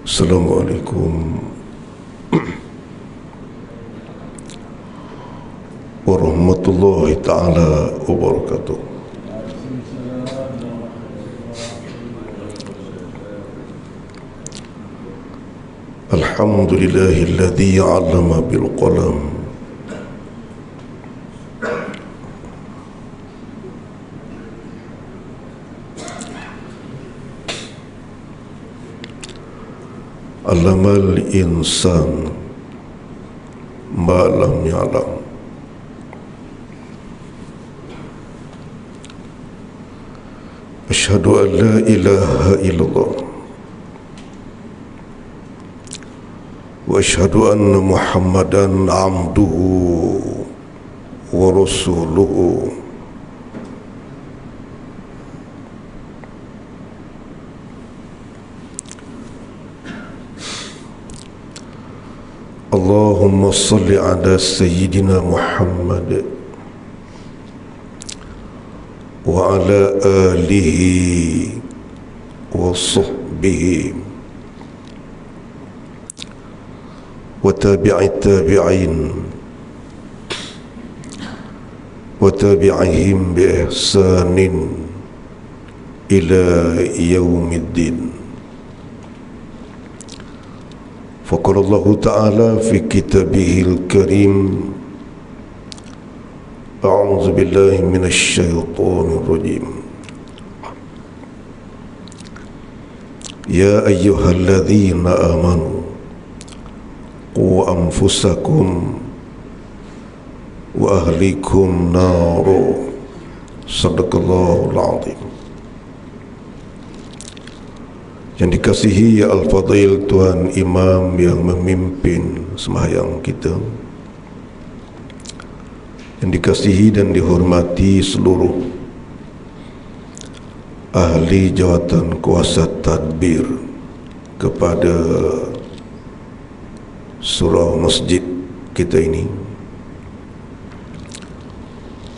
Assalamualaikum warahmatullahi ta'ala wabarakatuh. Alhamdulillahilladzi 'allama bil qalam Allamal insan ma lam ya'lam. Asyhadu an la ilaha illallah wa asyhadu anna Muhammadan abduhu wa rasuluhu. Allahumma salli ala Sayyidina Muhammad wa ala alihi wa sahbihi wa tabi'i tabi'in wa tabi'ihim bi ihsanin ila yaumiddin. Faqala Allah Ta'ala fi kitabihil karim, a'udzu billahi minasy syaithanir rajim. Ya ayyuhalladzina amanu qu anfusakum wa ahlikum naro. Sadaqallahul azim. Yang dikasihi ya Al-Fadhil Tuan Imam yang memimpin sembahyang kita, yang dikasihi dan dihormati seluruh ahli jawatan kuasa tadbir kepada surau masjid kita ini,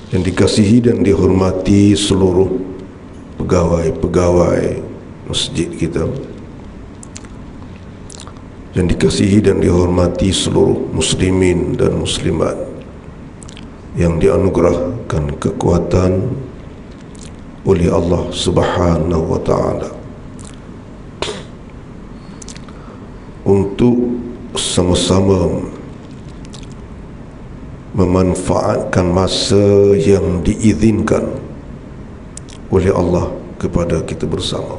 yang dikasihi dan dihormati seluruh pegawai-pegawai masjid kita, yang dikasihi dan dihormati seluruh muslimin dan muslimat yang dianugerahkan kekuatan oleh Allah Subhanahu wa Ta'ala untuk sama-sama memanfaatkan masa yang diizinkan oleh Allah kepada kita bersama.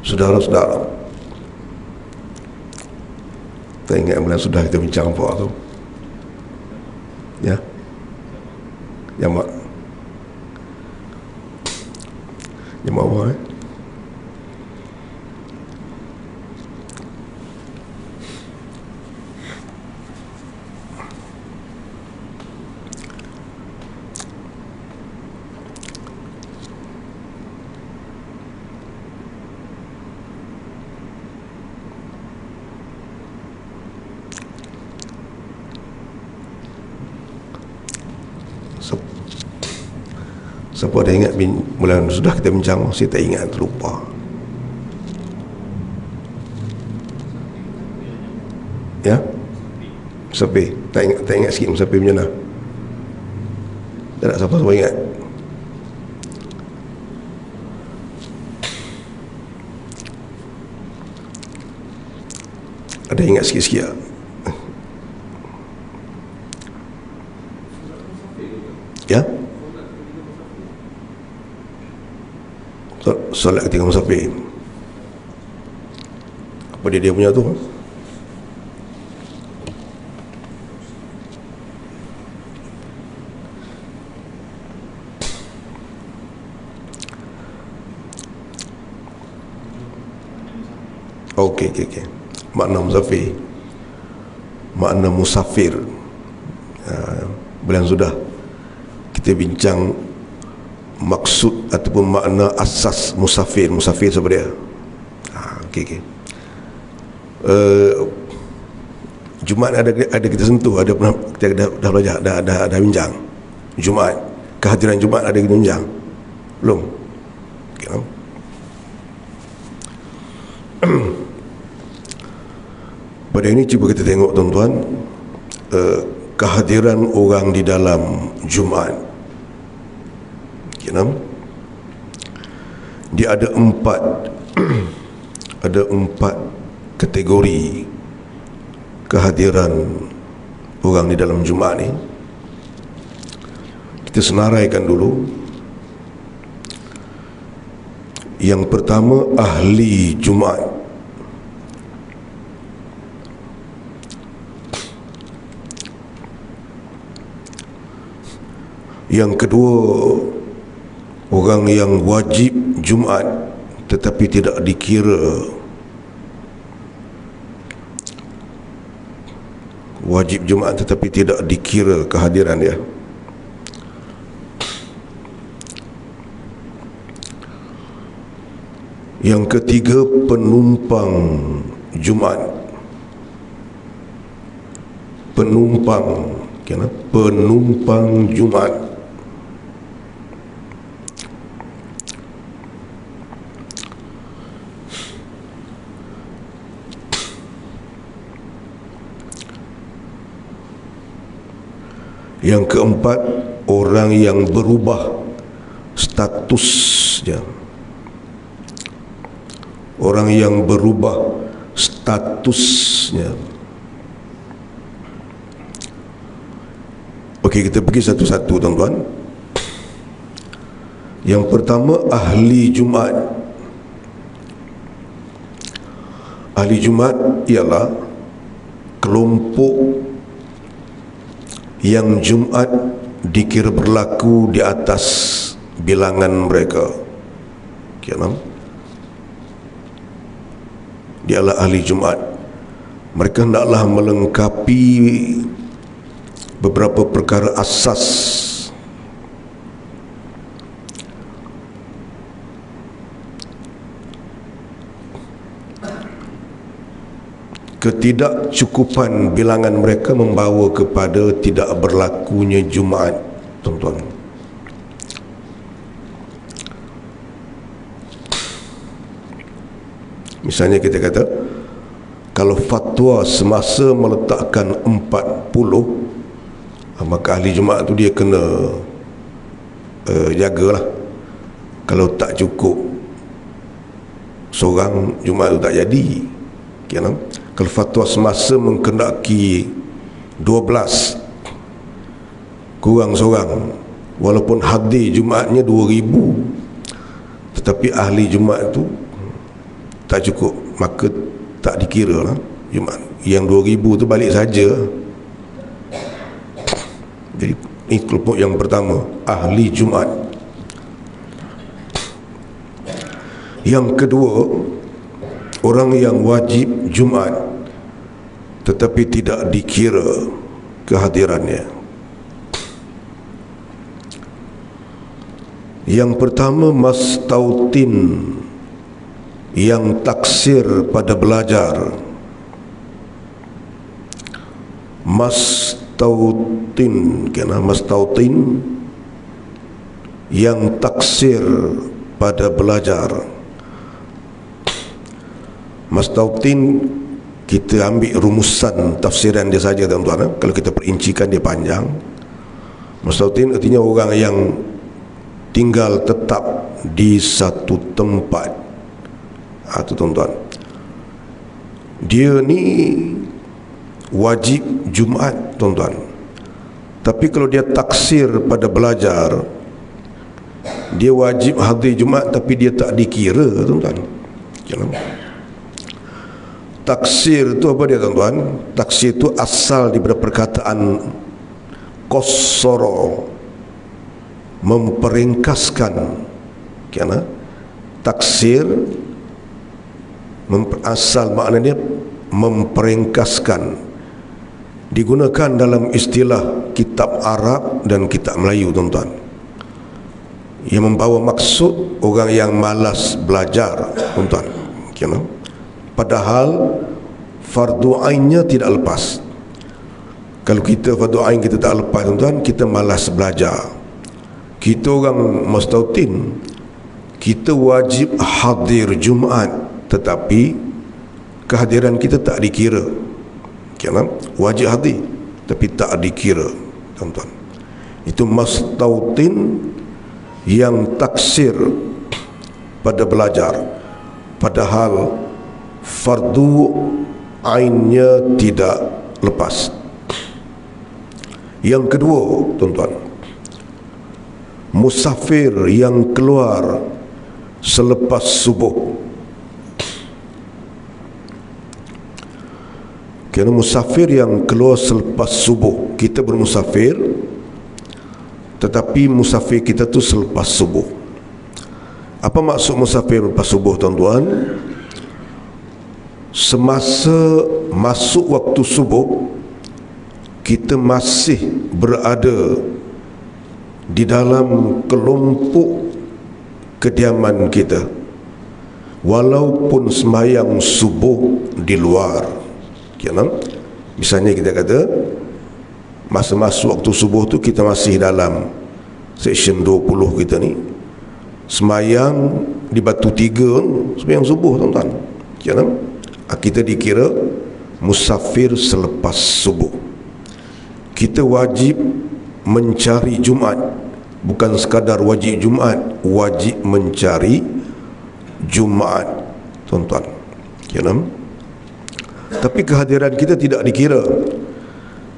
Saudara-saudara, tak ingat bulan sudah kita bincang apa tu? Ya? Yang mak? Yang mak apa Siapa ada ingat bulan sudah kita bincang? Saya tak ingat, terlupa. Ya? Musafir. Tak ingat sikit Musafir macam mana? Tak nak siapa-siapa ingat? Ada ingat sikit-sikit tak? Ya? Solat ketika musafir. Apa dia punya tu? Okey. Makna musafir. Makna musafir. Bulan sudah kita bincang maksud ataupun makna asas musafir siapa dia. Okey. Jumaat ada kita sentuh, ada pernah kita dah belajar, dah bincang. Jumaat, kehadiran Jumaat ada kita bincang belum? Okay. Pada ini cuba kita tengok tuan-tuan, kehadiran orang di dalam Jumaat. Dia ada empat kategori kehadiran orang di dalam Jumaat ni. Kita senaraikan dulu. Yang pertama, ahli Jumaat. Yang kedua, orang yang wajib Jumaat tetapi tidak dikira wajib Jumaat tetapi tidak dikira kehadiran dia. Yang ketiga, penumpang Jumaat. Penumpang Jumaat. Yang keempat, orang yang berubah statusnya. Orang yang berubah statusnya. Okey, kita pergi satu-satu tuan-tuan. Yang pertama, ahli Jumaat. Ahli Jumaat ialah kelompok yang Jumaat dikira berlaku di atas bilangan mereka. Dia adalah ahli Jumaat. Mereka hendaklah melengkapi beberapa perkara asas ketidakcukupan bilangan mereka membawa kepada tidak berlakunya Jumaat, tuan-tuan. Misalnya kita kata, kalau fatwa semasa meletakkan 40, maka ahli Jumaat tu dia kena jagalah. Kalau tak cukup seorang, Jumaat tu tak jadi. Kalau fatwa semasa mengkendaki 12, kurang seorang, walaupun hadir Jumaatnya 2000, tetapi ahli Jumaat tu tak cukup, maka tak dikira lah Jumaat. Yang 2000 tu balik saja. Jadi ini kelompok yang pertama, ahli Jumaat. Yang kedua, orang yang wajib Jumaat tetapi tidak dikira kehadirannya. Yang pertama, mastautin, yang taksir pada belajar. Mastautin yang taksir pada belajar. Mastautin, kita ambil rumusan tafsiran dia saja, tuan-tuan. Kalau kita perincikan dia panjang. Mastautin artinya orang yang tinggal tetap di satu tempat. Itu tuan-tuan, dia ni wajib Jumaat, tuan-tuan. Tapi kalau dia taksir pada belajar, dia wajib hadir Jumaat tapi dia tak dikira, tuan-tuan. Taksir tu apa dia, tuan-tuan? Taksir tu asal daripada perkataan qassara, memperingkaskan. Taksir asal maknanya memperingkaskan, digunakan dalam istilah kitab Arab dan kitab Melayu, tuan-tuan, yang membawa maksud orang yang malas belajar, tuan-tuan. Padahal fardu ainnya tidak lepas. Kalau kita fardu ain kita tak lepas, tuan-tuan, kita malas belajar. Kita orang mastautin, kita wajib hadir Jumaat tetapi kehadiran kita tak dikira. Wajib hadir tapi tak dikira, tuan-tuan. Itu mastautin yang taksir pada belajar, padahal fardu ainnya tidak lepas. Yang kedua, tuan-tuan, musafir yang keluar selepas subuh. Kerana musafir yang keluar selepas subuh, kita bermusafir tetapi musafir kita tu selepas subuh. Apa maksud musafir lepas subuh, tuan-tuan? Semasa masuk waktu subuh, kita masih berada di dalam kelompok kediaman kita, walaupun sembahyang subuh di luar. Misalnya kita kata masa masuk waktu subuh tu kita masih dalam seksyen 20 kita ni, sembahyang di Batu Tiga, sembahyang subuh, tuan-tuan. Kita dikira musafir selepas subuh. Kita wajib mencari Jumaat, bukan sekadar wajib Jumaat, wajib mencari Jumaat, tuan-tuan. Tapi kehadiran kita tidak dikira.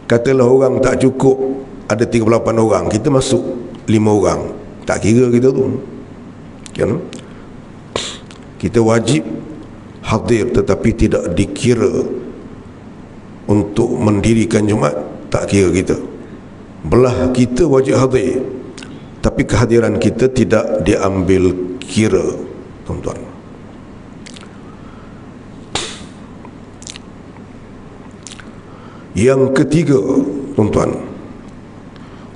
Katalah orang tak cukup, ada 38 orang, kita masuk 5 orang, tak kira kita tu. Kita wajib hadir tetapi tidak dikira untuk mendirikan Jumaat, tak kira kita. Belah kita wajib hadir tapi kehadiran kita tidak diambil kira, tuan-tuan. Yang ketiga, tuan-tuan,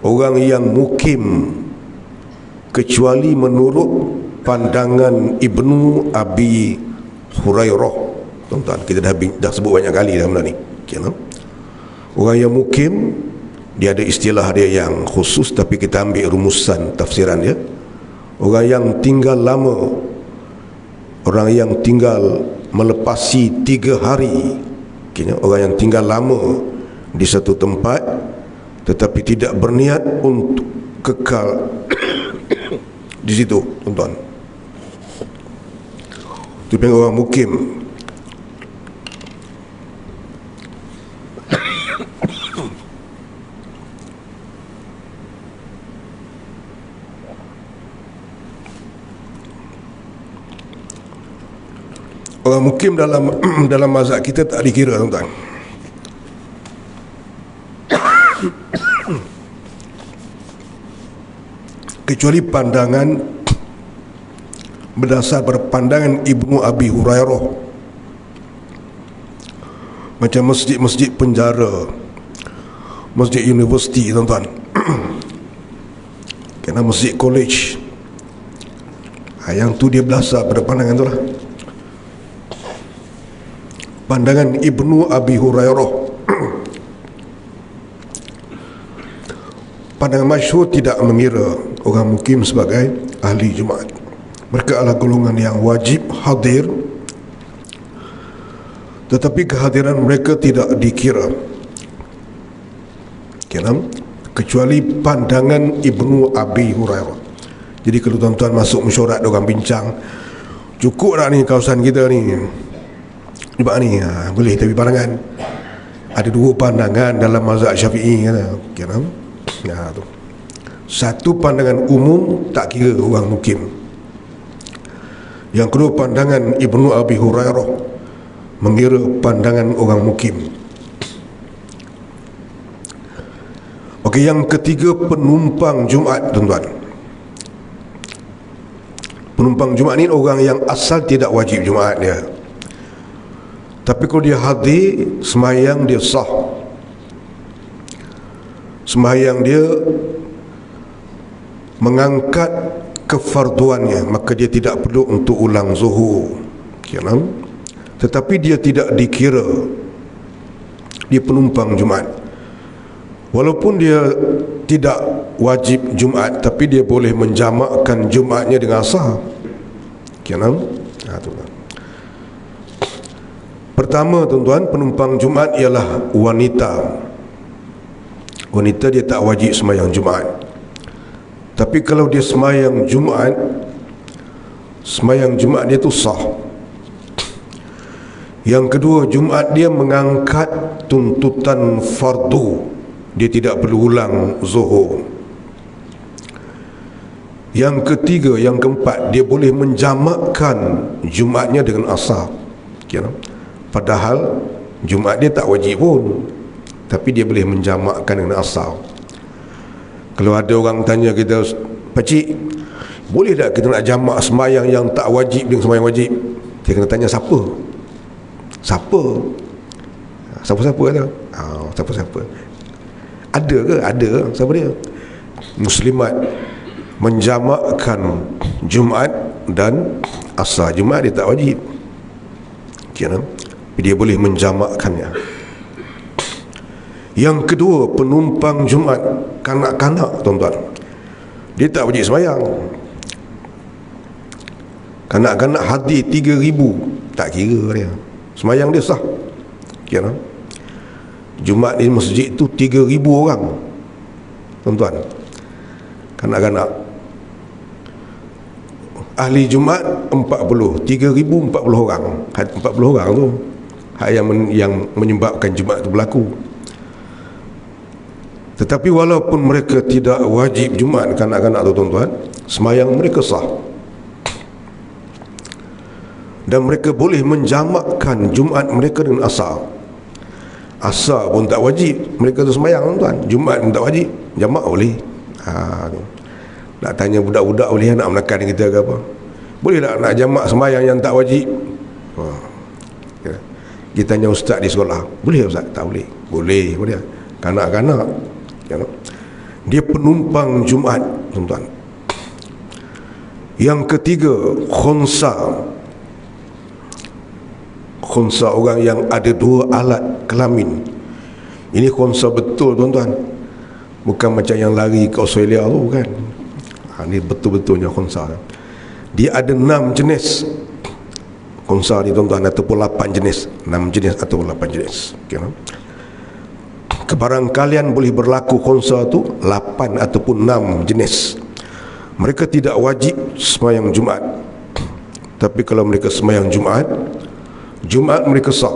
orang yang mukim kecuali menurut pandangan Ibnu Abi Hurairah, tuan-tuan. Kita dah sebut banyak kali dalam benda ni. Orang yang mukim, dia ada istilah dia yang khusus, tapi kita ambil rumusan tafsiran dia. Orang yang tinggal lama, orang yang tinggal melepasi 3 hari, orang yang tinggal lama di satu tempat tetapi tidak berniat untuk kekal di situ, tuan-tuan. Itu panggil orang mukim. Orang mukim dalam mazhab kita tak dikira, tuan-tuan. Kecuali pandangan berdasar pada pandangan Ibnu Abi Hurairah, macam masjid-masjid penjara, masjid universiti, tuan-tuan. Kerana masjid college, yang tu dia berdasar pada pandangan tu lah. Pandangan Ibnu Abi Hurairah. Pandangan masyhur tidak mengira orang mukim sebagai ahli Jumaat. Mereka adalah golongan yang wajib hadir tetapi kehadiran mereka tidak dikira. Kecuali pandangan Ibnu Abi Hurairah. Jadi kalau tuan-tuan masuk mesyuarat, orang bincang, cukup tak ni kawasan kita ni, sebab ni boleh, tapi pandangan ada 2 pandangan dalam mazhab Syafi'i, kata. Tu. Satu pandangan umum, tak kira orang mukim. Yang kedua, pandangan Ibnu Abi Hurairah mengira pandangan orang mukim. Okey, yang ketiga, penumpang Jumaat, tuan-tuan. Penumpang Jumaat ni orang yang asal tidak wajib Jumaat dia, tapi kalau dia hadir, sembahyang dia sah, sembahyang dia mengangkat kefarduannya, maka dia tidak perlu untuk ulang zuhur. Tetapi dia tidak dikira dia penumpang Jumaat, walaupun dia tidak wajib Jumaat, tapi dia boleh menjamakkan Jumaatnya dengan sah. Pertama tuan-tuan, penumpang Jumaat ialah wanita. Wanita dia tak wajib sembahyang Jumaat. Tapi kalau dia sembahyang Jumaat, sembahyang Jumaat dia tu sah. Yang kedua, Jumaat dia mengangkat tuntutan fardu. Dia tidak perlu ulang zuhur. Yang ketiga, yang keempat, dia boleh menjamakkan Jumaatnya dengan asar. Padahal Jumaat dia tak wajib pun, tapi dia boleh menjamakkan dengan asar. Kalau ada orang tanya kita, "Pakcik, boleh tak kita nak jamak sembahyang yang tak wajib dengan sembahyang wajib?" Dia kena tanya siapa? Siapa? Siapa-siapa kata? Siapa-siapa? Ada ke? Ada. Siapa dia? Muslimat menjamakkan Jumaat dan asar. Jumaat dia tak wajib, dia boleh menjamakkannya. Yang kedua, penumpang Jumaat kanak-kanak tuan-tuan, dia tak wajib sembahyang. Kanak-kanak hadir 3,000 tak kira dia, sembahyang dia sah. Jumaat di masjid tu 3,000 orang tuan-tuan, kanak-kanak. Ahli Jumaat 40, 3,040 orang. 40 orang tu yang menyebabkan Jumaat itu berlaku. Tetapi walaupun mereka tidak wajib Jumaat, kanak-kanak tu tuan-tuan, sembahyang mereka sah. Dan mereka boleh menjamakkan Jumaat mereka dengan asar. Asar pun tak wajib, mereka tu sembahyang tuan. Jumaat pun tak wajib, jamak boleh. Nak tanya budak-budak boleh nak menekan kita ke apa? Boleh tak nak jamak sembahyang yang tak wajib? Kita tanya ustaz di sekolah, boleh ustaz? Tak boleh. Boleh, boleh. Kanak-kanak, dia penumpang Jumaat tuan-tuan. Yang ketiga, khunsa. Khunsa, orang yang ada dua alat kelamin. Ini khunsa betul tuan-tuan, bukan macam yang lari ke Australia tu kan. Ini betul-betulnya khunsa. Dia ada 6 jenis khunsa ni tuan-tuan, ataupun 8 jenis. 6 jenis atau 8 jenis. Kebarang kalian boleh berlaku khunsa tu 8 ataupun 6 jenis. Mereka tidak wajib sembahyang Jumaat, tapi kalau mereka sembahyang Jumaat, Jumaat mereka sah.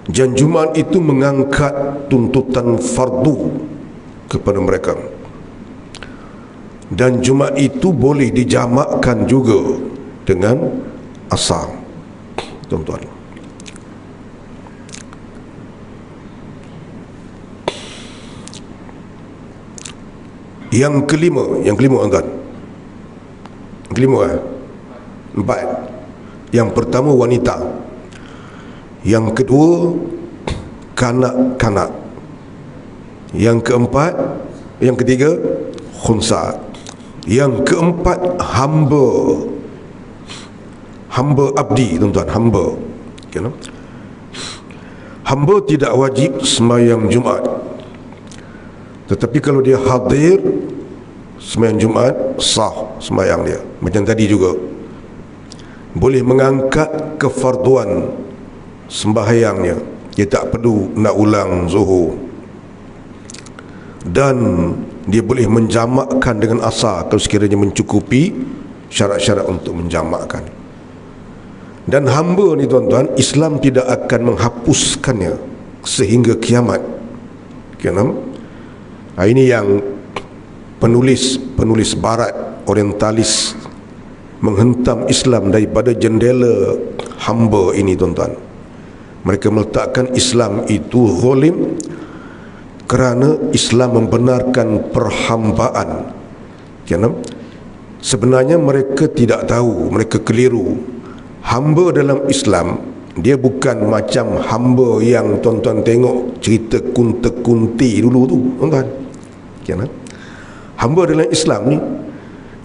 Dan Jumaat itu mengangkat tuntutan fardu kepada mereka. Dan Jumaat itu boleh dijamakkan juga dengan asar tuan-tuan. Yang kelima tuan-tuan. Kelima 4. Yang pertama wanita. Yang kedua kanak-kanak. Yang keempat, yang ketiga khunsa. Yang keempat hamba. Hamba abdi tuan-tuan, hamba. Hamba tidak wajib sembahyang Jumaat, tetapi kalau dia hadir sembahyang Jumaat, sah sembahyang dia. Macam tadi juga, boleh mengangkat kefarduan sembahyangnya. Dia tak perlu nak ulang zuhur. Dan dia boleh menjamakkan dengan asar kalau sekiranya mencukupi syarat-syarat untuk menjamakkan. Dan hamba ni tuan-tuan, Islam tidak akan menghapuskannya sehingga kiamat. Ini yang penulis barat orientalis menghentam Islam daripada jendela hamba ini tuan-tuan. Mereka meletakkan Islam itu zalim kerana Islam membenarkan perhambaan. Sebenarnya mereka tidak tahu, mereka keliru. Hamba dalam Islam, dia bukan macam hamba yang tuan-tuan tengok cerita Kunta Kunti dulu tu tuan-tuan. Hamba dalam Islam ni,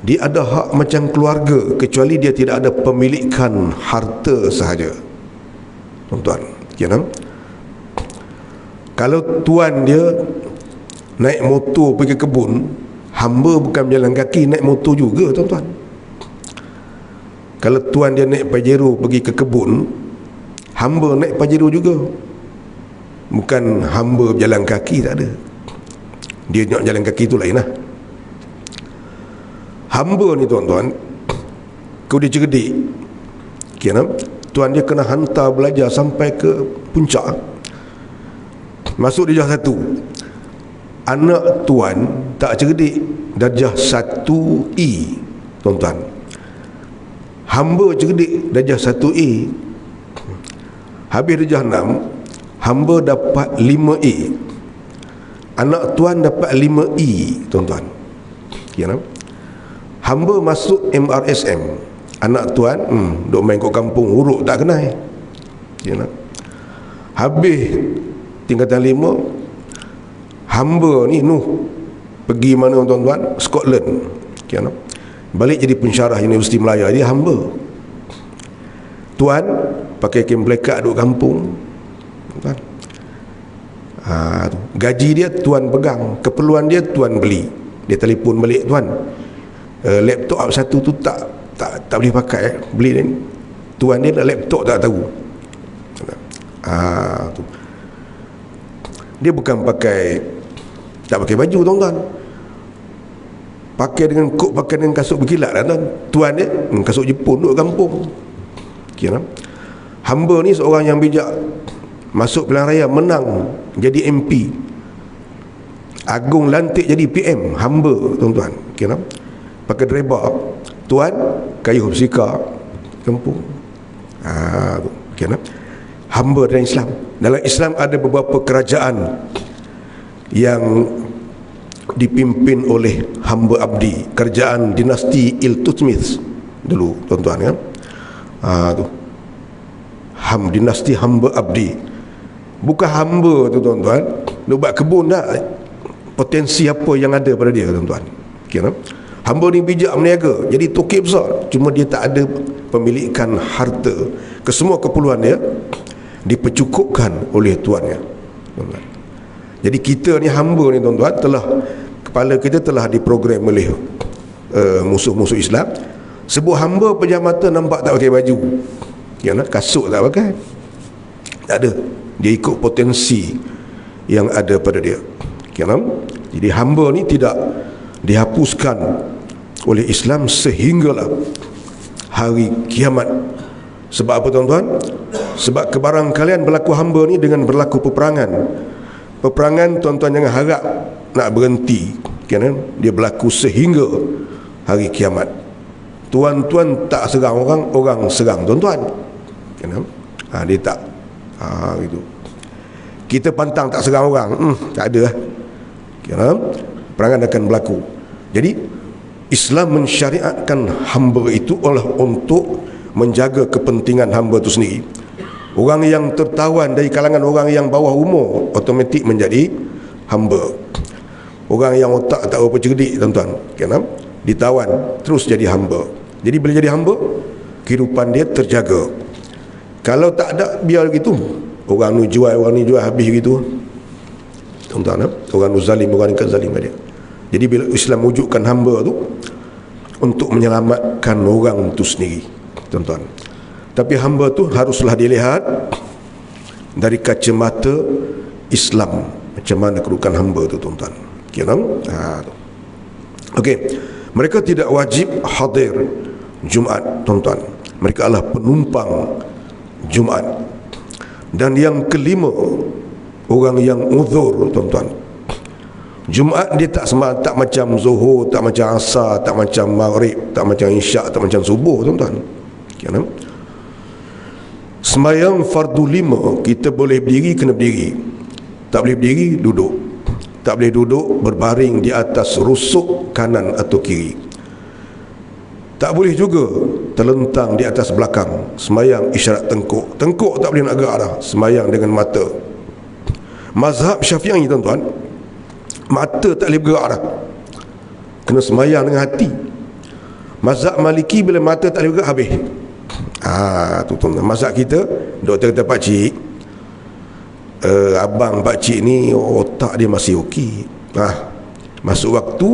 dia ada hak macam keluarga, kecuali dia tidak ada pemilikan harta sahaja tuan-tuan. Kalau tuan dia naik motor pergi ke kebun, hamba bukan berjalan kaki, naik motor juga tuan-tuan. Kalau tuan dia naik Pajero pergi ke kebun, hamba naik Pajero juga. Bukan hamba berjalan kaki, tak ada. Dia nak jalan kaki tu lain lah. Hamba ni tuan-tuan, kau dia cerdik, tuan dia kena hantar belajar sampai ke puncak. Masuk darjah 1. Anak tuan tak cerdik, darjah 1E, tuan-tuan. Hamba cerdik, darjah 1A. Habis darjah 6, hamba dapat 5A. Anak tuan dapat 5E, tuan-tuan. Hamba masuk MRSM. Anak tuan duk main kat kampung, huruf tak kenal. Habis tingkatan 5, hamba ni pergi mana tuan-tuan? Scotland. Balik jadi pensyarah Universiti Melaya. Dia hamba. Tuan pakai kain plekat duduk kampung, tuan. Gaji dia tuan pegang, keperluan dia tuan beli. Dia telefon balik, tuan, laptop satu tu tak boleh pakai, beli ni. Tuan dia nak laptop tak tahu. Tu. Dia bukan tak pakai baju, tuan-tuan. Pakai dengan kod, pakai dengan kasut berkilat lah, tuan. Tuan dia kasut Jepun duduk kampung. Hamba ni seorang yang bijak, masuk pilihan raya, menang jadi MP, Agung lantik jadi PM. Hamba, tuan-tuan. Pakai driver, tuan kayuh bersika kampung. Hamba dalam Islam. Dalam Islam ada beberapa kerajaan yang dipimpin oleh hamba abdi. Kerajaan dinasti Iltutmish dulu, tuan-tuan, tu dinasti hamba abdi. Bukan hamba tu, tuan-tuan, nak buat kebun tak, potensi apa yang ada pada dia, tuan-tuan. Hamba ni bijak meniaga, jadi tokek besar, cuma dia tak ada pemilikan harta. Kesemua keperluan dia dipercukupkan oleh tuannya, tuan-tuan. Jadi kita ni hamba ni, tuan-tuan, kepala kita telah diprogram oleh musuh-musuh Islam. Sebut hamba pejam mata nampak tak pakai baju, kasut tak pakai, tak ada. Dia ikut potensi yang ada pada dia. Jadi hamba ni tidak dihapuskan oleh Islam sehinggalah hari kiamat. Sebab apa, tuan-tuan? Sebab kebarang kalian berlaku hamba ni dengan berlaku peperangan. Peperangan, tuan-tuan, jangan harap nak berhenti. Dia berlaku sehingga hari kiamat. Tuan-tuan tak serang orang, orang serang tuan-tuan. Dia tak gitu. Kita pantang tak serang orang, tak ada lah. Perangan akan berlaku. Jadi Islam mensyariatkan hamba itu adalah untuk menjaga kepentingan hamba itu sendiri. Orang yang tertawan dari kalangan orang yang bawah umur automatik menjadi hamba. Orang yang otak tak berapa cerdik, tuan-tuan, ditawan terus jadi hamba. Jadi bila jadi hamba, kehidupan dia terjaga. Kalau tak ada, biar gitu, orang ni jual, orang ni jual, habis gitu, tuan-tuan. Orang ni zalim, orang ni kan zalim dia. Jadi bila Islam wujudkan hamba tu untuk menyelamatkan orang tu sendiri, tuan-tuan. Tapi hamba tu haruslah dilihat dari kacamata Islam, macam mana kedudukan hamba tu, tuan-tuan. Okey, mereka tidak wajib hadir Jumaat, tuan-tuan. Mereka adalah penumpang Jumaat. Dan yang kelima, orang yang uzur, tuan-tuan. Jumaat dia tak macam Zuhur, tak macam Asar, tak macam Maghrib, tak macam Isyak, tak macam Subuh, tuan-tuan. Sembahyang fardu 5, kita boleh berdiri, kena berdiri. Tak boleh berdiri, duduk. Tak boleh duduk berbaring di atas rusuk kanan atau kiri. Tak boleh juga terlentang di atas belakang. Sembahyang isyarat tengkuk. Tengkuk tak boleh nak gerak dah. Sembahyang dengan mata. Mazhab Syafi'i, tuan-tuan, mata tak boleh bergerak dah, kena sembahyang dengan hati. Mazhab Maliki, bila mata tak boleh bergerak, habis. Tu, tuan-tuan. Mazhab kita, doktor kata, pakcik, abang pakcik ni otak dia masih okey. Masuk waktu,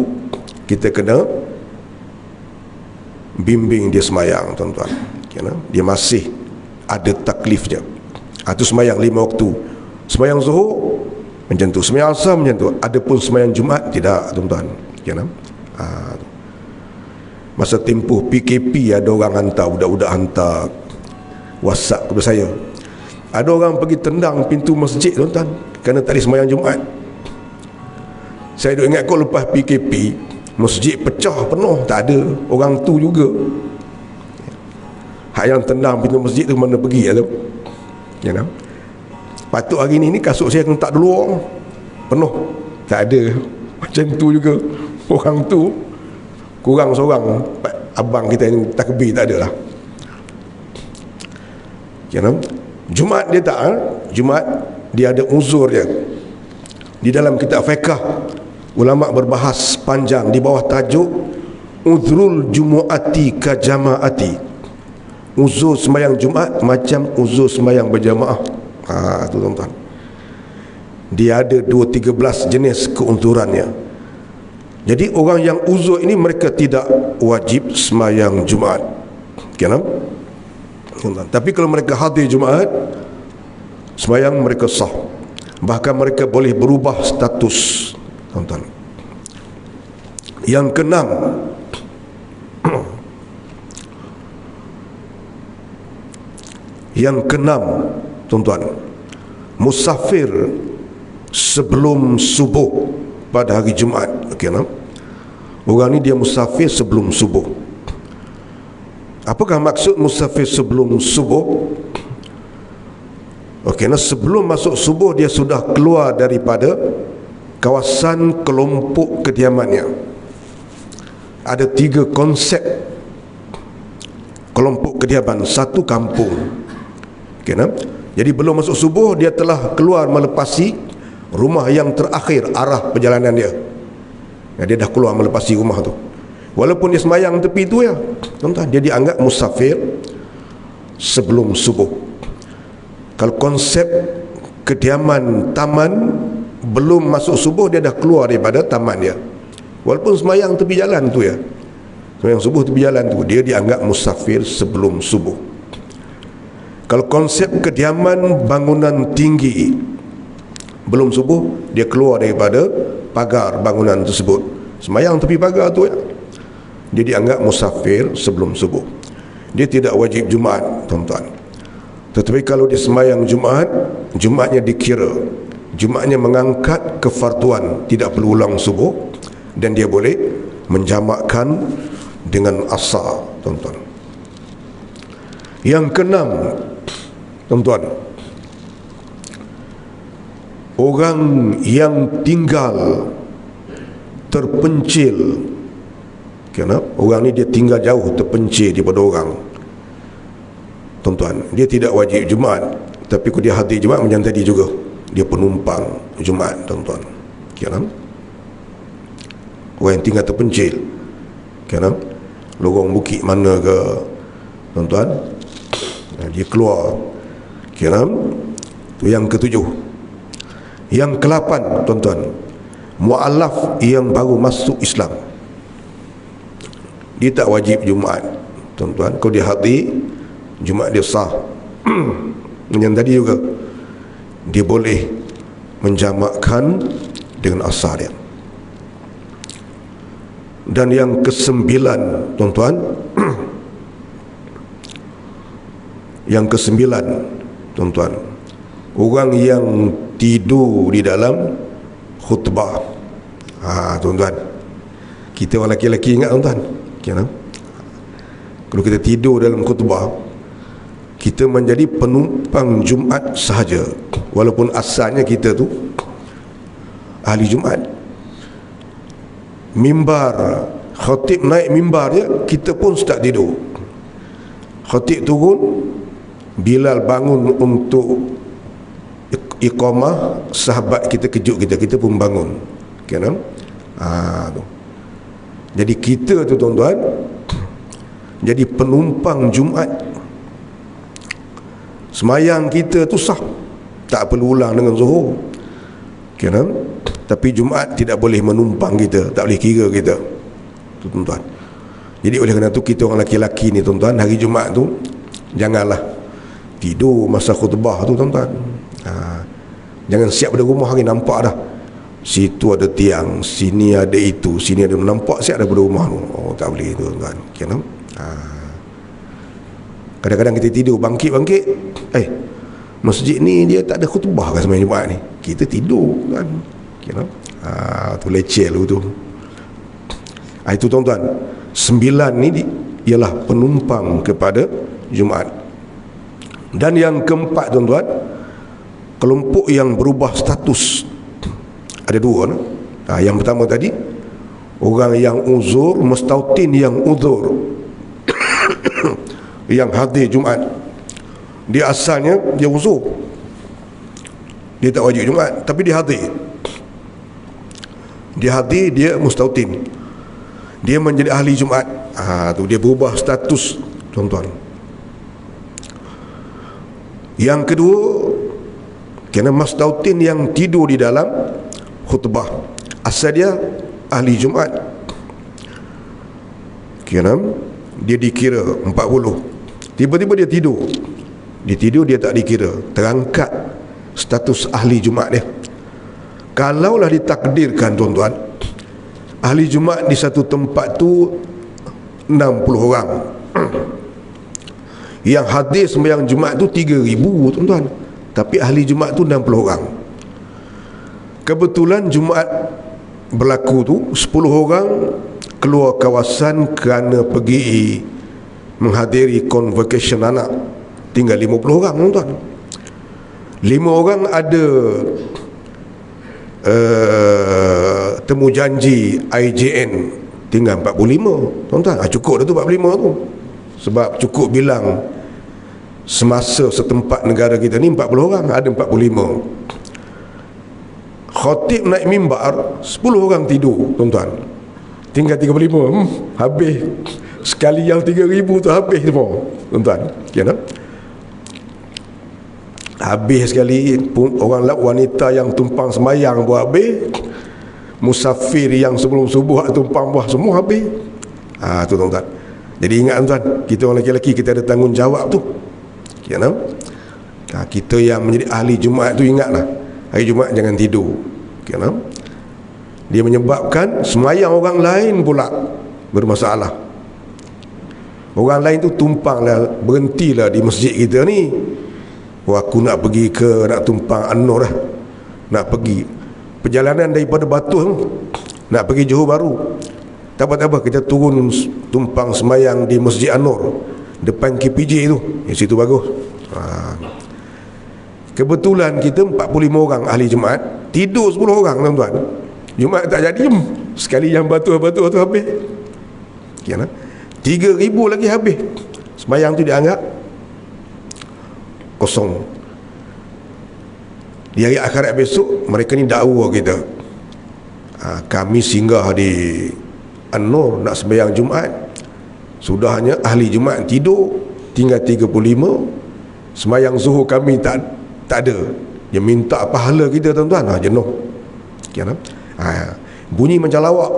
kita kena bimbing dia sembahyang, tuan-tuan. Dia masih ada taklifnya. Itu semayang 5 waktu. Semayang zuhur macam tu, semayang asar macam tu. Adapun semayang Jumaat tidak, tuan-tuan. Masa tempoh PKP ada orang hantar, budak-budak hantar WhatsApp kepada saya, ada orang pergi tendang pintu masjid, tuan-tuan, kerana tadi semayang Jumaat. Saya duk ingat, kau lepas PKP masjid pecah penuh, tak ada orang tu juga. Hak yang tendang pintu masjid tu mana pergi tu? Patut hari ni kasut saya kena tak dulu penuh, tak ada. Macam tu juga orang tu kurang seorang. Abang kita yang takbir tak ada lah. Jumaat dia tak, Jumaat dia ada uzur dia. Di dalam kitab fiqh ulama berbahas panjang di bawah tajuk uzrul jumu'ati ka jama'ati. Uzur sembahyang Jumaat macam uzur sembahyang berjamaah. Tu tuan-tuan, dia ada 2-13 jenis keuzurannya. Jadi orang yang uzur ini mereka tidak wajib sembahyang Jumaat. Tapi kalau mereka hadir Jumaat, sembahyang mereka sah. Bahkan mereka boleh berubah status, tuan-tuan. Yang keenam, tuan-tuan, musafir sebelum subuh pada hari Jumaat. Orang ni dia musafir sebelum subuh. Apakah maksud musafir sebelum subuh? Sebelum masuk subuh dia sudah keluar daripada kawasan kelompok kediamannya. Ada 3 konsep kelompok kediaman. Satu, kampung. Jadi belum masuk subuh dia telah keluar melepasi rumah yang terakhir arah perjalanan dia. Dia dah keluar melepasi rumah tu. Walaupun dia semayang tepi tu ya, tuan-tuan, dia dianggap musafir sebelum subuh. Kalau konsep kediaman taman, belum masuk subuh dia dah keluar daripada taman dia. Walaupun semayang tepi jalan tu ya, semayang subuh tepi jalan tu, dia dianggap musafir sebelum subuh. Kalau konsep kediaman bangunan tinggi, belum subuh dia keluar daripada pagar bangunan tersebut, semayang tepi pagar tu ya, dia dianggap musafir sebelum subuh. Dia tidak wajib Jumaat, tuan-tuan. Tetapi kalau dia semayang Jumaat, Jumaatnya dikira, Jumaatnya mengangkat kefarduan, tidak perlu ulang subuh, dan dia boleh menjamakkan dengan asar, tuan-tuan. Yang keenam, tuan-tuan, orang yang tinggal terpencil. Orang ni dia tinggal jauh, terpencil daripada orang, tuan-tuan, dia tidak wajib Jumaat. Tapi kalau dia hadir Jumaat macam tadi juga, dia penumpang Jumaat, tuan-tuan. Orang yang tinggal terpencil, lorong bukit mana ke, tuan-tuan, dia keluar. Itu yang ketujuh. Yang ke-8, tuan-tuan, mu'alaf yang baru masuk Islam, dia tak wajib Jumaat, tuan-tuan. Kalau dia hadir Jumaat dia sah. Yang tadi juga dia boleh menjamakkan dengan asar dia. Dan yang ke-9, tuan-tuan, yang ke-9, tuan-tuan, orang yang tidur di dalam khutbah. Tuan-tuan, kita orang lelaki-lelaki ingat, tuan-tuan, kalau kita tidur dalam khutbah, kita menjadi penumpang Jumaat sahaja, walaupun asalnya kita tu ahli Jumaat. Mimbar, khatib naik mimbar dia, kita pun start tidur. Khatib turun, Bilal bangun untuk iqamah, sahabat kita kejut kita pun bangun. Jadi kita tu, tuan-tuan, jadi penumpang Jumaat. Semayang kita tu sah, tak perlu ulang dengan zuhur. Tapi Jumaat tidak boleh menumpang kita, tak boleh kira kita tu, tuan-tuan. Jadi oleh kerana tu kita orang lelaki-lelaki ni, tuan-tuan, hari Jumaat tu janganlah tidur masa khutbah tu tuan-tuan. Jangan siap pada rumah lagi, nampak dah situ ada tiang, sini ada itu, sini ada, nampak siap dah pada rumah tu. Oh, tak boleh tu tuan-tuan. Okay, no? Kadang-kadang kita tidur bangkit-bangkit, masjid ni dia tak ada khutbah kan sembahyang Jumaat ni, kita tidur kan. Okay, no? Tu leceh lu tu. Itu tuan-tuan, 9 ni ialah penumpang kepada Jumaat. Dan yang keempat tuan-tuan, kelompok yang berubah status ada 2 no? Yang pertama tadi, orang yang uzur, mustautin yang uzur yang hadir Jumaat. Dia asalnya dia uzur, dia tak wajib Jumaat, tapi dia hadir. Dia mustautin, dia menjadi ahli Jumaat. Tu dia berubah status tuan-tuan. Yang kedua, kerana mustautin yang tidur di dalam khutbah, asal dia ahli Jumaat, kerana dia dikira 40, tiba-tiba dia tidur, dia tak dikira, terangkat status ahli Jumaat dia. Kalaulah ditakdirkan tuan-tuan, ahli Jumaat di satu tempat tu 60 orang, yang hadir sembahyang Jumaat tu 3,000 tuan-tuan, tapi ahli Jumaat tu 60 orang. Kebetulan Jumaat berlaku tu 10 orang keluar kawasan kerana pergi menghadiri convocation anak, tinggal 50 orang tuan-tuan. 5 orang ada temu janji IJN, tinggal 45 tuan-tuan. Cukup dah tu 45 tu, sebab cukup bilang semasa setempat negara kita ni 40 orang, ada 45. Khatib naik mimbar, 10 orang tidur tuan-tuan, tinggal 35. Habis sekali yang 3,000 tu habis semua tuan-tuan. Kena habis sekali. Orang wanita yang tumpang semayang pun habis, musafir yang sebelum subuh tumpang buah semua habis. Tu tuan-tuan. Jadi ingat tuan-tuan, kita orang lelaki-lelaki, kita ada tanggungjawab tu. Kena kita yang menjadi ahli Jumaat tu, ingatlah, hari Jumaat jangan tidur. Kena dia menyebabkan semayang orang lain pula bermasalah. Orang lain tu tumpanglah, berhentilah di masjid kita ni. Aku nak pergi nak tumpang An-Nur lah, nak pergi perjalanan daripada Batu nak pergi Johor Bahru. Tak apa, kita turun tumpang semayang di Masjid An-Nur depan KPJ tu, situ bagus. Kebetulan kita 45 orang ahli Jumaat, tidur 10 orang tuan-tuan. Jumaat tak jadi, sekali yang batu tu habis. Kena 3,000 lagi habis. Semayang tu dianggap kosong. Di hari akhirat besok, mereka ni dakwa kita, kami singgah di An-Nur nak sembahyang Jumaat, sudahnya ahli Jumaat tidur, tinggal 35. Sembahyang zuhur kami tak ada. Dia minta pahala kita tuan-tuan. Jenuh. Bunyi macam lawak.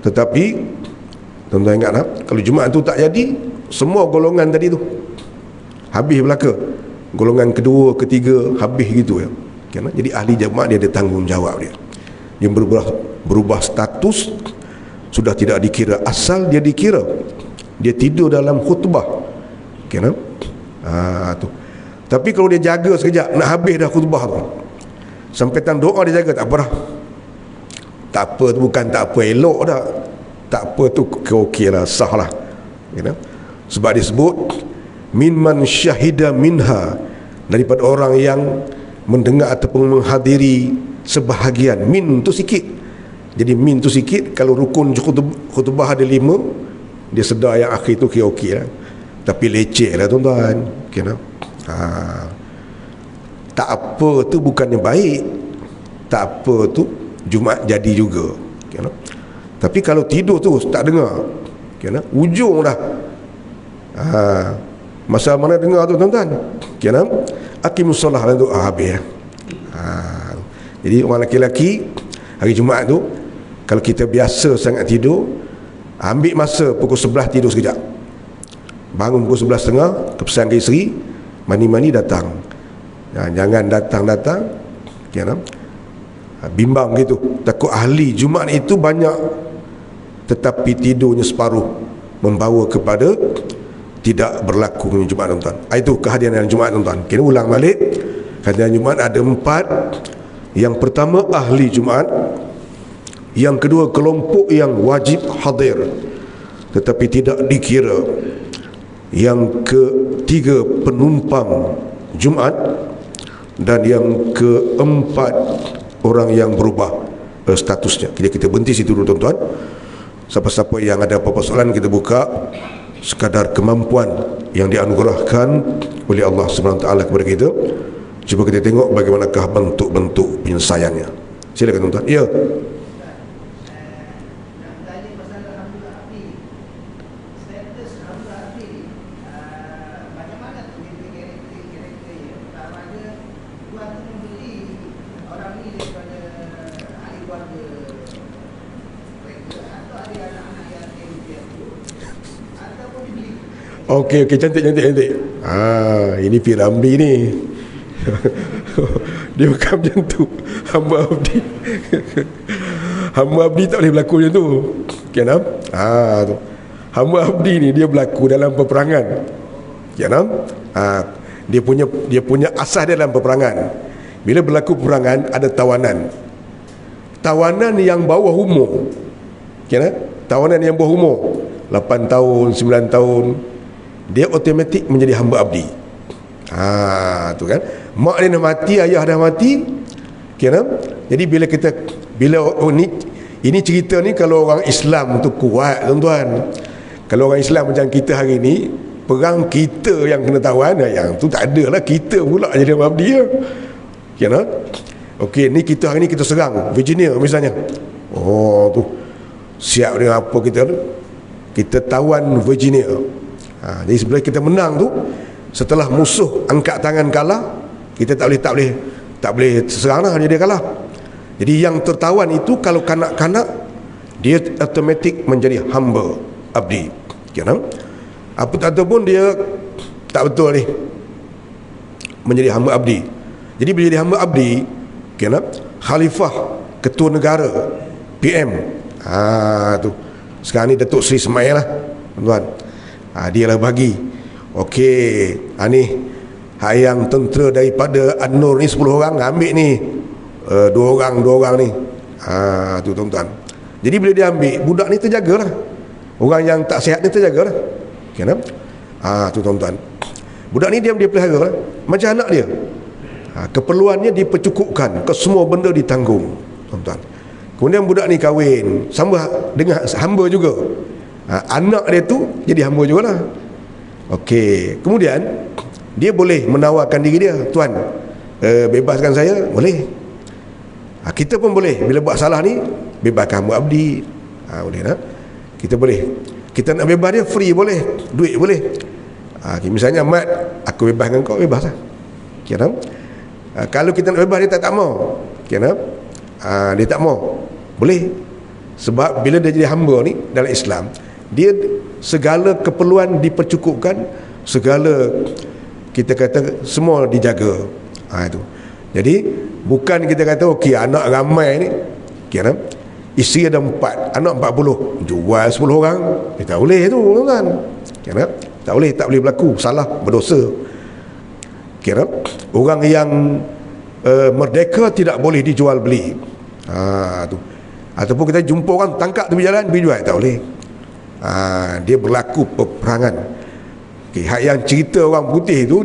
Tetapi tuan-tuan ingat, kalau Jumaat tu tak jadi, semua golongan tadi tu habis belaka. Golongan kedua, ketiga habis gitu ya. Jadi ahli Jumaat dia ada tanggungjawab dia. Dia berubah status, sudah tidak dikira asal, dia dikira. Dia tidur dalam khutbah. Tu. Tapi kalau dia jaga sekejap, nak habis dah khutbah tu, sampai doa dia jaga, tak apa dah. Tak apa tu bukan tak apa elok dah. Tak apa tu okey lah, sah lah. Sebab disebut min syahida minha, daripada orang yang mendengar ataupun menghadiri sebahagian. Min tu sikit. Jadi min tu sikit. Kalau rukun khutbah ada 5, dia sedar yang akhir tu okey lah. Tapi leceh lah tuan-tuan. Tak apa tu bukannya baik, tak apa tu Jumaat jadi juga. Tapi kalau tidur tu tak dengar, ujung dah. Masa mana dengar tu tuan-tuan, aqimus solah tu habis. Jadi orang lelaki hari Jumaat tu, kalau kita biasa sangat tidur, ambil masa pukul 11 tidur sekejap, bangun pukul 11.30, kepesan ke isteri, mani-mani datang. Jangan datang-datang bimbang gitu. Takut ahli Jumaat itu banyak tetapi tidurnya separuh, membawa kepada tidak berlaku Jumaat, tuan-tuan. Itu kehadiran Jumaat, tuan-tuan. Kena ulang balik. Kehadiran Jumaat ada 4. Yang pertama ahli Jumaat, yang kedua kelompok yang wajib hadir tetapi tidak dikira, yang ketiga penumpang Jumaat, dan yang keempat orang yang berubah statusnya. Jadi kita berhenti situ dulu, tuan-tuan. Siapa-siapa yang ada apa-apa soalan, kita buka sekadar kemampuan yang dianugerahkan oleh Allah SWT kepada kita. Cuba kita tengok bagaimanakah bentuk-bentuk penyelesaiannya. Silakan, tuan-tuan. Ya. Okey, cantik. Ini Piramli ni. Dia bukan macam tu. Hamba abdi. Hamba abdi tak boleh berlaku macam tu. Kenapa? Tu. Hamba abdi ni dia berlaku dalam peperangan. Kenapa? Dia punya asas dia dalam peperangan. Bila berlaku peperangan, ada tawanan. Tawanan yang bawah umur. Kenapa? Tawanan yang bawah umur 8 tahun, 9 tahun, dia automatik menjadi hamba abdi. Tu kan. Mak dia dah mati, ayah dah mati. Jadi bila ini cerita ni kalau orang Islam tu kuat, tuan-tuan. Kalau orang Islam macam kita hari ni, perang kita yang kena tawan, yang tu tak ada lah, kita pula jadi hamba abdi ya. Okey, ni kita hari ni kita serang Virginia misalnya. Tu siap dengan apa kita tawan Virginia. Jadi sebenarnya kita menang tu, setelah musuh angkat tangan kalah, kita tak boleh serang lah, dia kalah. Jadi yang tertawan itu kalau kanak-kanak, dia automatik menjadi hamba abdi. Ataupun dia tak betul ni menjadi hamba abdi. Jadi bila jadi hamba abdi, khalifah, ketua negara, PM, tu sekarang ni Datuk Seri Ismail lah, tuan-tuan. Dia lah bagi, okey, ni yang tentera daripada An-Nur ni 10 orang, ambil ni 2 orang ni. Tu, tuan-tuan. Jadi bila dia ambil, budak ni terjagalah. Orang yang tak sihat ni terjagalah. Tu, tuan-tuan. Budak ni dia pelihara lah, macam anak dia. Keperluannya dipercukupkan, ke semua benda ditanggung, tuan-tuan. Kemudian budak ni kahwin sama dengan hamba juga. Anak dia tu jadi hamba jugalah. Okey, kemudian dia boleh menawarkan diri dia, tuan, bebaskan saya, boleh. Kita pun boleh, bila buat salah ni, bebaskan hamba abdi. Boleh tak? Kita boleh. Kita nak bebas dia free boleh, duit boleh. Misalnya, Mat, aku bebaskan kau, bebas lah. Kalau kita nak bebas, dia tak mau. Dia tak mau, boleh. Sebab bila dia jadi hamba ni dalam Islam, dia segala keperluan dipercukupkan, segala kita kata semua dijaga. Itu. Jadi bukan kita kata okey, anak ramai ni, isteri ada 4, anak 40, jual 10 orang. Dia tak boleh tu, tuan-tuan. Tak boleh berlaku, salah, berdosa. Orang yang merdeka tidak boleh dijual beli. Tu. Ataupun kita jumpa orang tangkap tepi jalan, pergi jual, tak boleh. Dia berlaku peperangan. Hak yang cerita orang putih tu,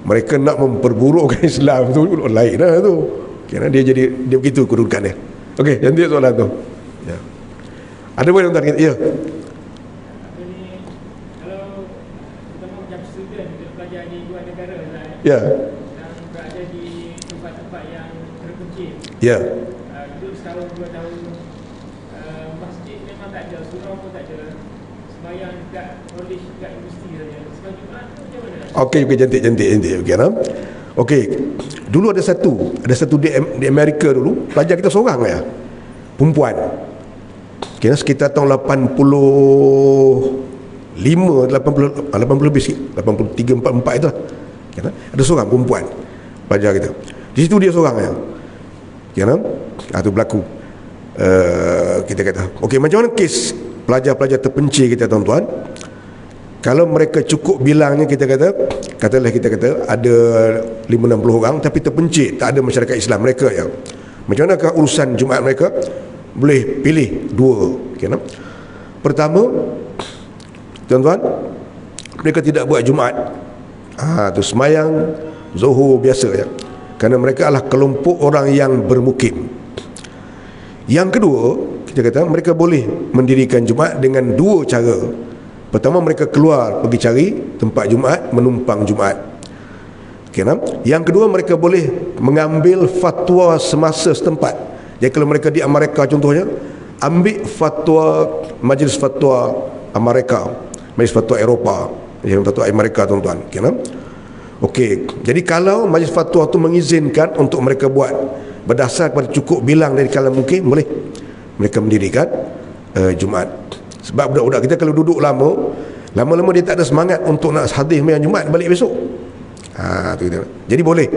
mereka nak memperburukkan Islam tu, lain lah tu. Dia begitu kedudukan dia. Okey, jangan soalan tu. Ya. Ada boleh tuan-tuan? Ya. Kalau kita macam student, kita belajar di luar negara lah, ya, yang berada di tempat-tempat yang terpencil. Ya. Hidup setahun 2 tahun, masjid memang tak ada, surau pun tak ada, sembahyang dekat college, dekat universiti saja. Sebab Jumaat tu macam mana? Okey, cantik. Okey, dulu ada satu di Amerika dulu, pelajar kita seorang ya, perempuan. Sekitar tahun 80 80 lebih sikit, 83, 44 itulah. Ada seorang perempuan pelajar kita. Di situ dia seorang ya. Itu berlaku. Kita kata, okey, macam mana kes pelajar-pelajar terpencil kita, tuan-tuan? Kalau mereka cukup bilangnya, katalah kita kata ada 5-60 orang tapi terpencil, tak ada masyarakat Islam mereka ya. Macam manakah urusan Jumaat mereka? Boleh pilih dua. Pertama, tuan-tuan, mereka tidak buat Jumaat. Tu semayang Zuhur biasa ya. Kerana mereka adalah kelompok orang yang bermukim. Yang kedua, kita kata mereka boleh mendirikan Jumaat dengan dua cara. Pertama, mereka keluar pergi cari tempat Jumaat, menumpang Jumaat. Yang kedua, mereka boleh mengambil fatwa semasa setempat. Jadi kalau mereka di Amerika contohnya, ambil fatwa Majlis Fatwa Amerika, Majlis Fatwa Eropah, Majlis Fatwa Amerika, tuan-tuan. Okey, jadi kalau Majlis Fatwa itu mengizinkan untuk mereka buat berdasar kepada cukup bilang dari kalangan mungkin, boleh mereka mendirikan Jumaat. Sebab budak-budak kita kalau duduk lama-lama dia tak ada semangat untuk nak hadis sembahyang Jumaat balik besok. Jadi boleh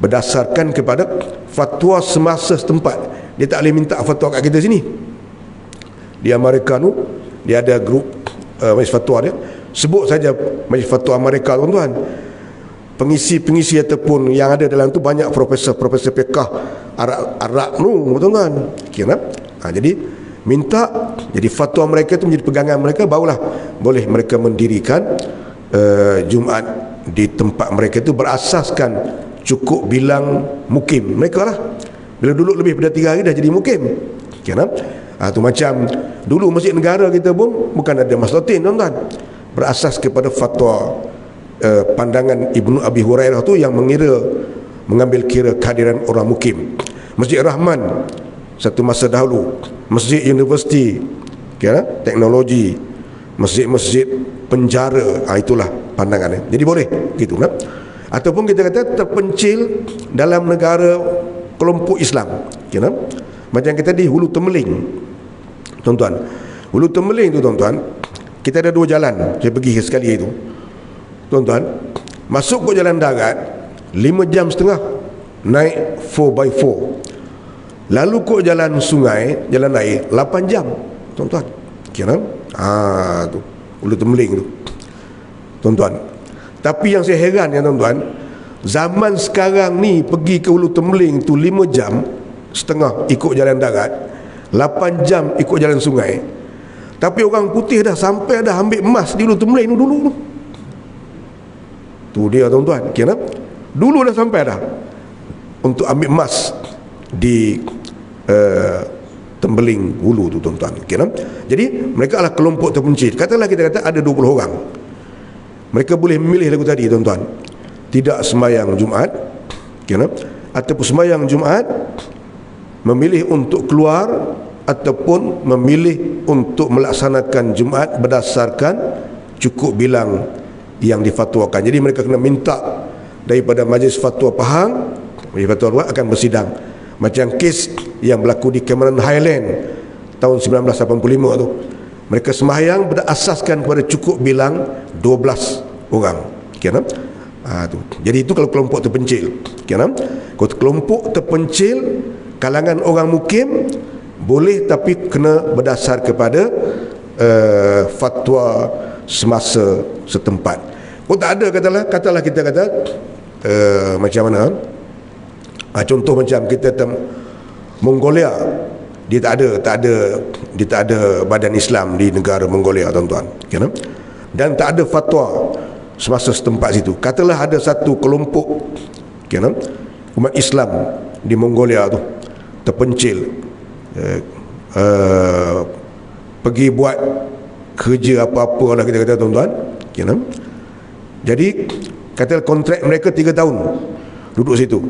berdasarkan kepada fatwa semasa setempat. Dia tak boleh minta fatwa kat kita sini. Di Amerika tu dia ada grup Majlis Fatwa dia. Sebut saja Majlis Fatwa Amerika, tuan-tuan. Pengisi ataupun yang ada dalam tu banyak profesor fiqh Arab tu, tuan-tuan. Jadi minta, jadi fatwa mereka tu menjadi pegangan mereka, barulah boleh mereka mendirikan Jumaat di tempat mereka itu berasaskan cukup bilang mukim mereka lah. Bila duduk lebih daripada 3 hari dah jadi mukim. Tu macam dulu Masjid Negara kita pun bukan ada maslahatin, tuan-tuan, berasas kepada fatwa pandangan Ibnu Abi Hurairah tu yang mengambil kira kehadiran orang mukim. Masjid Rahman satu masa dahulu, masjid universiti, teknologi, masjid-masjid penjara, itulah pandangannya. Jadi boleh gitu, ataupun kita kata terpencil dalam negara kelompok Islam, macam kita di Hulu Temeling, tuan-tuan. Hulu Temeling tu, tuan-tuan, kita ada 2 jalan. Saya pergi sekali itu, tuan-tuan. Masuk ke jalan darat 5 jam setengah, naik 4x4. Lalu kok jalan sungai, jalan air 8 jam, tuan-tuan. Tu Hulu Temeling tu, tuan-tuan. Tapi yang saya heran ya, tuan-tuan, zaman sekarang ni pergi ke Hulu Temeling tu 5 jam setengah ikut jalan darat, 8 jam ikut jalan sungai. Tapi orang putih dah sampai, dah ambil emas di Hulu Temeling tu dulu tu. Tu dia, tuan-tuan. Dulu dah sampai dah untuk ambil emas di Tembeling Hulu tu, tuan-tuan. Jadi mereka adalah kelompok terpencil. Katalah kita kata ada 20 orang. Mereka boleh memilih lagu tadi, tuan-tuan. Tidak sembahyang Jumaat, ataupun sembahyang Jumaat, memilih untuk keluar, ataupun memilih untuk melaksanakan Jumaat berdasarkan cukup bilang yang difatwakan. Jadi mereka kena minta daripada Majlis Fatwa Pahang. Majlis Fatwa akan bersidang. Macam kes yang berlaku di Cameron Highland tahun 1985 tu, mereka sembahyang berasaskan kepada cukup bilang 12 orang. Tu. Jadi itu kalau kelompok terpencil. Kalau kelompok terpencil kalangan orang mukim boleh, tapi kena berdasar kepada fatwa semasa setempat. Tak ada, katalah kita kata macam mana, contoh macam kita Mongolia, dia tak ada badan Islam di negara Mongolia, tuan-tuan. Dan tak ada fatwa semasa setempat situ. Katalah ada satu kelompok umat Islam di Mongolia tu terpencil, pergi buat kerja apa-apa lah kita kata, tuan-tuan. Jadi katalah kontrak mereka 3 tahun duduk situ.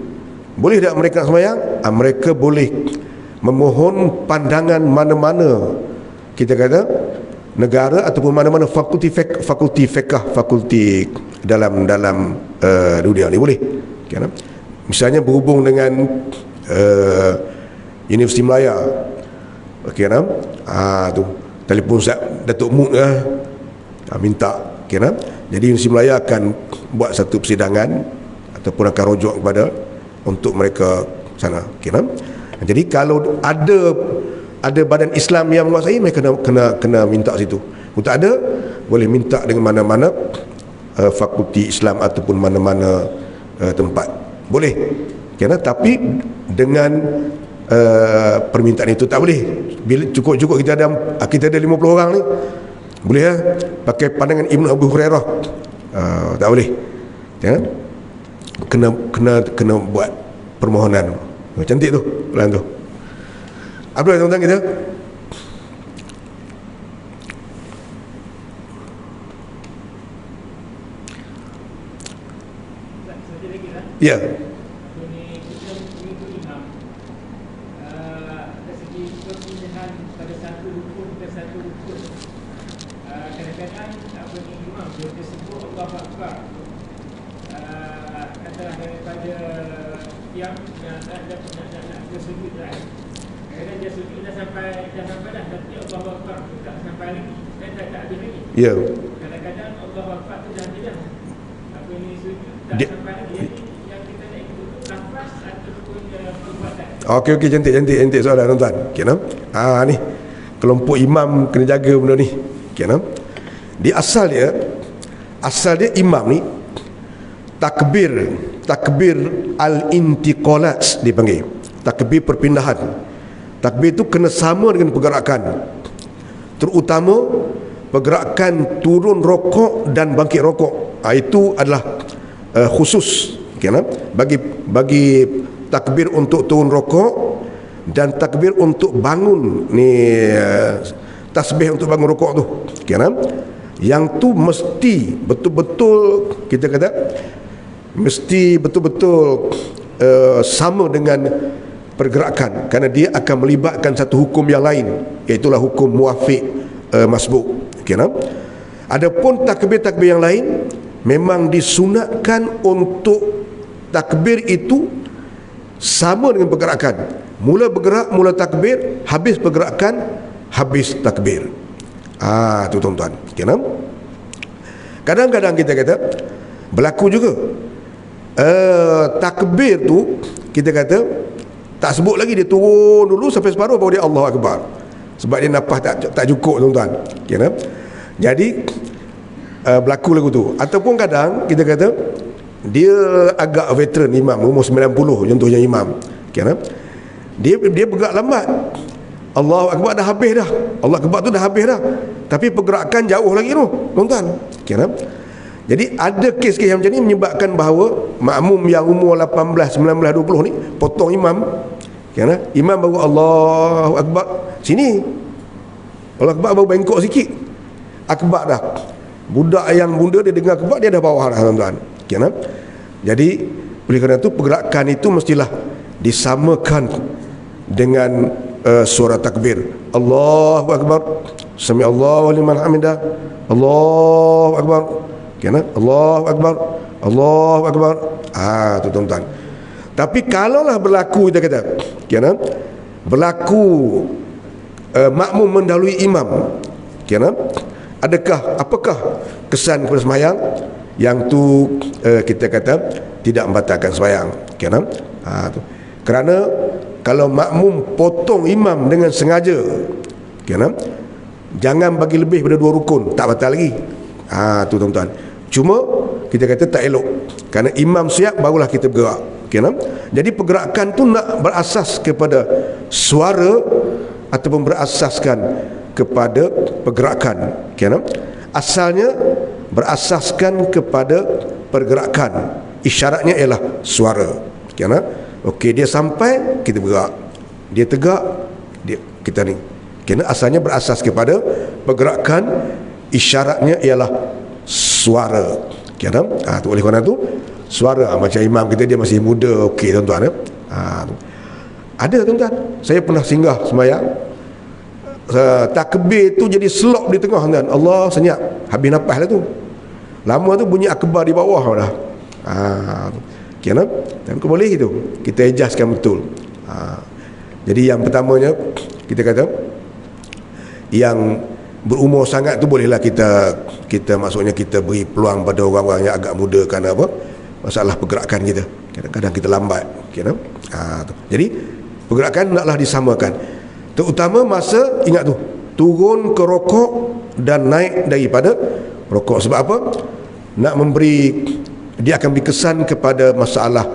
Boleh tak mereka sembahyang? Mereka boleh memohon pandangan mana-mana, kita kata, negara ataupun mana-mana fakulti fiqh, fakulti dalam dunia ni boleh. Misalnya berhubung dengan Universiti Melaya, tu telefon Datuk Mut minta, kira. Jadi Universiti Melaya akan buat satu persidangan ataupun akan rujuk kepada untuk mereka sana, kira. Jadi kalau ada badan Islam yang menguasai, mereka kena minta situ. Kalau tak ada, boleh minta dengan mana-mana fakulti Islam ataupun mana-mana tempat, boleh, kira. Tapi dengan permintaan itu tak boleh. Bila cukup kita ada 50 orang ni, boleh lah pakai pandangan Ibnu Abu Hurairah, tak boleh, ya. Kena buat permohonan. Cantik tu pelan tu. Apa tuan-tuan kita? Ya. Ya. Kadang-kadang Allah Akbar tu dah jelas. Apa ni sujud tak sampai lagi. Jadi yang kita nak ikut nafas ataupun perbuatan. Okey, cantik soalan tuan-tuan. Okey, ni kelompok imam kena jaga benda ni. Okey, di asal dia imam ni takbir al-intiqalat dipanggil. Takbir perpindahan. Takbir itu kena sama dengan pergerakan. Terutama pergerakan turun rokok dan bangkit rokok. Itu adalah khusus, okay, bagi takbir untuk turun rokok dan takbir untuk bangun ni, tasbih untuk bangun rokok tu, okay, yang tu mesti betul-betul, kita kata mesti betul-betul sama dengan pergerakan, kerana dia akan melibatkan satu hukum yang lain, iaitulah hukum muwafiq masbuk. Okay, adapun takbir-takbir yang lain memang disunatkan untuk takbir itu sama dengan pergerakan. Mula bergerak, mula takbir, habis pergerakan, habis takbir. Tu tuan-tuan. Okay, kadang-kadang kita kata berlaku juga takbir tu, kita kata tak sebut lagi, dia turun dulu sampai separuh baru dia Allahu Akbar, sebab dia nafas tak cukup, tuan-tuan. Okay, jadi berlaku lagu tu. Ataupun kadang kita kata dia agak veteran, imam umur 90 contohnya, imam, okay, dia bergerak lambat, Allahu Akbar dah habis dah, Allah Akbar tu dah habis dah, tapi pergerakan jauh lagi tu, tuan-tuan. Okay, jadi ada kes-kes yang macam ni menyebabkan bahawa makmum yang umur 18, 19, 20 ni potong imam, okay, imam baru Allahu Akbar sini, Allah Akbar baru bengkok sikit, akbar dah. Budak yang bunda dia dengar akbar, dia dah bawah dah, tuan-tuan. Okay, jadi oleh kerana itu pergerakan itu mestilah disamakan dengan suara takbir. Allahu Akbar, sami Allahu liman hamidah, Allahu Akbar, okay, Allahu Akbar, Allahu Akbar. Tu tuan-tuan. Tapi kalaulah berlaku, kita kata, okay, berlaku makmum mendahului imam, okay, apakah kesan kepada sembahyang? Yang tu kita kata tidak membatalkan sembahyang, okay, tu. Kerana kalau makmum potong imam dengan sengaja, okay, jangan bagi lebih pada 2 rukun, tak batal lagi. Tu tuan-tuan. Cuma kita kata tak elok, kerana imam siap barulah kita bergerak, okay, jadi pergerakan tu nak berasas kepada suara ataupun berasaskan kepada pergerakan, okay, asalnya berasaskan kepada pergerakan, isyaratnya ialah suara, okay, okey, dia sampai kita bergerak, dia tegak kita ni, okay, asalnya berasas kepada pergerakan, isyaratnya ialah suara, okay, tu. Oleh kerana tu suara, macam imam kita dia masih muda, okey, tuan-tuan, ada, tuan-tuan, saya pernah singgah sembahyang, takbir tu jadi slop di tengah, tuan. Allah, senyap, habis nafas lah tu. Lama tu bunyi akbar di bawah dah. Okay, dan boleh itu kita adjustkan betul. Jadi yang pertamanya kita kata yang berumur sangat tu bolehlah kita maksudnya kita beri peluang pada orang-orang yang agak muda kerana apa? Masalah pergerakan kita. Kadang-kadang kita lambat, tu. Jadi pergerakan naklah disamakan. Terutama masa ingat tu, turun ke rokok dan naik daripada rokok. Sebab apa? Nak memberi, dia akan beri kesan kepada masalah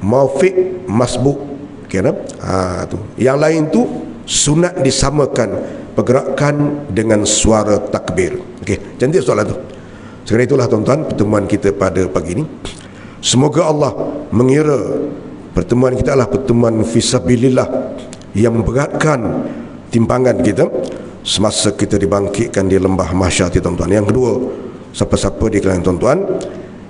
maufiq masbuk. Tu. Yang lain tu sunat disamakan pergerakan dengan suara takbir. Okey, cantik soalan tu. Sekarang itulah tuan-tuan pertemuan kita pada pagi ini. Semoga Allah mengira pertemuan kita adalah pertemuan fisabilillah yang memberatkan timbangan kita semasa kita dibangkitkan di lembah mahsyar, tuan-tuan. Yang kedua, siapa-siapa di kalangan tuan-tuan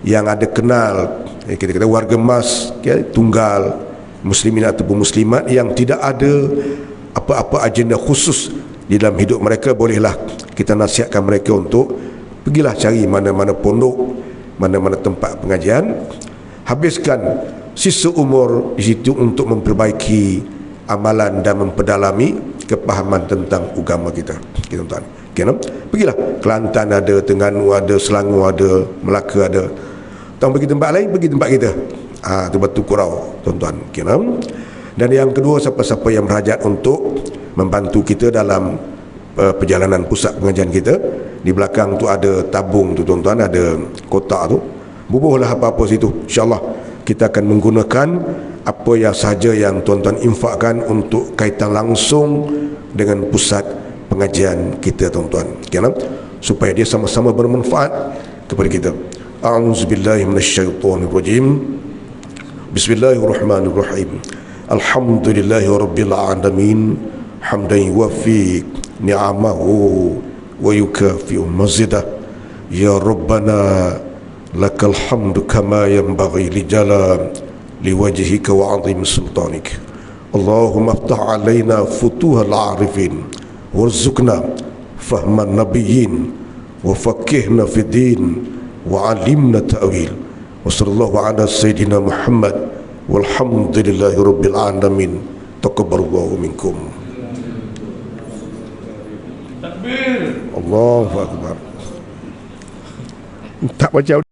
yang ada kenal, kita kata warga emas, tunggal, muslimin ataupun muslimat yang tidak ada apa-apa agenda khusus di dalam hidup mereka, bolehlah kita nasihatkan mereka untuk pergilah cari mana-mana pondok, mana-mana tempat pengajian, habiskan sisa umur di situ untuk memperbaiki amalan dan memperdalami kepahaman tentang agama kita, tuan-tuan. Pergilah Kelantan ada, Terengganu ada, Selangor ada, Melaka ada. Tuan pergi tempat lain, pergi tempat kita. Itu Batu Kurau, tuan-tuan. Dan yang kedua, siapa-siapa yang berhajat untuk membantu kita dalam perjalanan pusat pengajian kita, di belakang tu ada tabung tu, tuan-tuan, ada kotak tu, bubuhlah apa-apa situ. InsyaAllah kita akan menggunakan apa yang sahaja yang tuan-tuan infakkan untuk kaitan langsung dengan pusat pengajian kita, tuan-tuan, supaya dia sama-sama bermanfaat kepada kita. A'udzubillahi minasyaitonirrajim. Bismillahirrahmanirrahim. Alhamdulillahi rabbil alamin, hamdan yuwaffi ni'amahu wa yukafi'u mazidah. Ya Rabbana lakal hamdu kama yanbaghi li jalal liwajhika wa 'azim sultanik. Allahumma aftah alaina futuhal arifin warzuqna fahman nabiyyin wa faqihna fid din wa 'allimna ta'wil. Wa sallallahu ala sayyidina Muhammad walhamdulillahi rabbil alamin. Taqabbalallahu minkum. Takbir. Allahu akbar. Tak baca